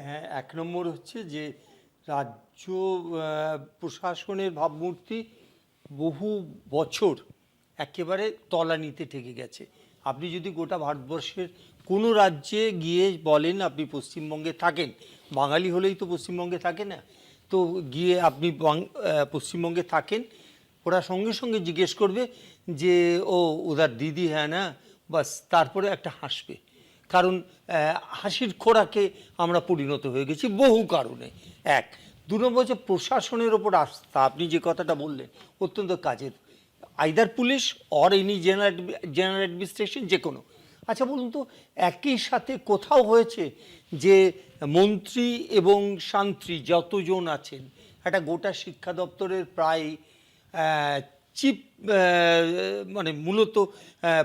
হ্যাঁ, এক নম্বর হচ্ছে যে রাজ্য প্রশাসনের ভাবমূর্তি বহু বছর একেবারে তলানিতে ঠেকে গেছে। আপনি যদি গোটা ভারতবর্ষের কোনো রাজ্যে গিয়ে বলেন আপনি পশ্চিমবঙ্গে থাকেন, বাঙালি হলেই তো পশ্চিমবঙ্গে থাকে না, তো গিয়ে আপনি পশ্চিমবঙ্গে থাকেন, ওরা সঙ্গে সঙ্গে জিজ্ঞেস করবে যে ও ওদার দিদি হ্যাঁ না, বাস তারপরে একটা হাসবে। কারণ হাসির খোরাকে আমরা পরিণত হয়ে গেছি বহু কারণে। এক, দু নম্বর হচ্ছে প্রশাসনের ওপর আস্থা। আপনি যে কথাটা বললেন অত্যন্ত কাজের, either police or any general administration, যে কোনো। আচ্ছা বলুন তো, একই সাথে কোথাও হয়েছে যে মন্ত্রী এবং শান্ত্রী যতজন আছেন, একটা গোটা শিক্ষা দপ্তরের প্রায় চিফ মানে মূলত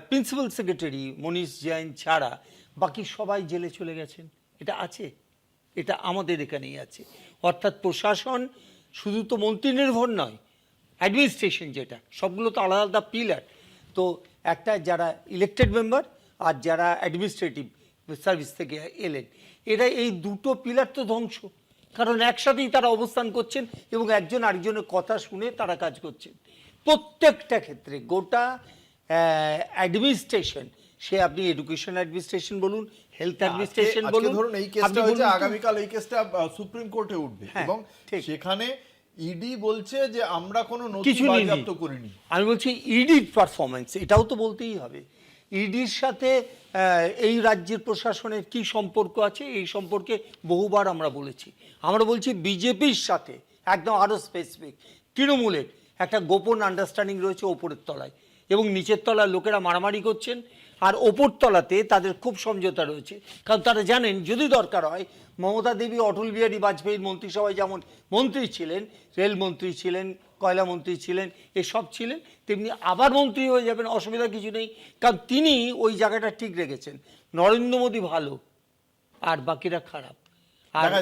প্রিন্সিপাল সেক্রেটারি মনীষ জৈন ছাড়া বাকি সবাই জেলে চলে গেছেন? এটা আছে, এটা আমাদের এখানেই আছে। অর্থাৎ প্রশাসন শুধু তো মন্ত্রী নির্ভর নয়, অ্যাডমিনিস্ট্রেশন যেটা, সবগুলো তো আলাদা আলাদা পিলার। তো একটা যারা ইলেক্টেড মেম্বার আর যারা অ্যাডমিনিস্ট্রেটিভ সার্ভিস থেকে এলেন, এরা এই দুটো পিলার তো ধ্বংস। কারণ একসাথেই তারা অবস্থান করছেন এবং একজন আরেকজনের কথা শুনে তারা কাজ করছেন প্রত্যেকটা ক্ষেত্রে। গোটা অ্যাডমিনিস্ট্রেশন, সে আপনি এডুকেশন অ্যাডমিনিস্ট্রেশন বলুন, হেলথ অ্যাডমিনিস্ট্রেশন বলুন, ধরুন এই কেসটা হচ্ছে আগামীকাল এই কেসটা সুপ্রিম কোর্টে উঠবে এবং সেখানে ইডি বলছে যে আমরা কোনো নথি বাজেয়াপ্ত করিনি। আমি বলছি ইডির পারফরমেন্স এটাও তো বলতেই হবে। ইডির সাথে এই রাজ্যের প্রশাসনের কি সম্পর্ক আছে, এই সম্পর্কে বহুবার আমরা বলেছি। আমরা বলছি বিজেপির সাথে একদম আরও স্পেসিফিক তৃণমূলের একটা গোপন আন্ডারস্ট্যান্ডিং রয়েছে ওপরের তলায়, এবং নিচের তলার লোকেরা মারামারি করছেন, আর ওপর তলাতে তাদের খুব সমঝোতা রয়েছে। কারণ তারা জানেন যদি দরকার হয়, মমতা দেবী অটল বিহারী বাজপেয়ীর মন্ত্রিসভায় যেমন মন্ত্রী ছিলেন, রেলমন্ত্রী ছিলেন, কয়লা মন্ত্রী ছিলেন, এসব ছিলেন, তেমনি আবার মন্ত্রী হয়ে যাবেন, অসুবিধা কিছু নেই। কারণ তিনি ওই জায়গাটা ঠিক রেখেছেন। নরেন্দ্র মোদী ভালো আর বাকিরা খারাপ। আর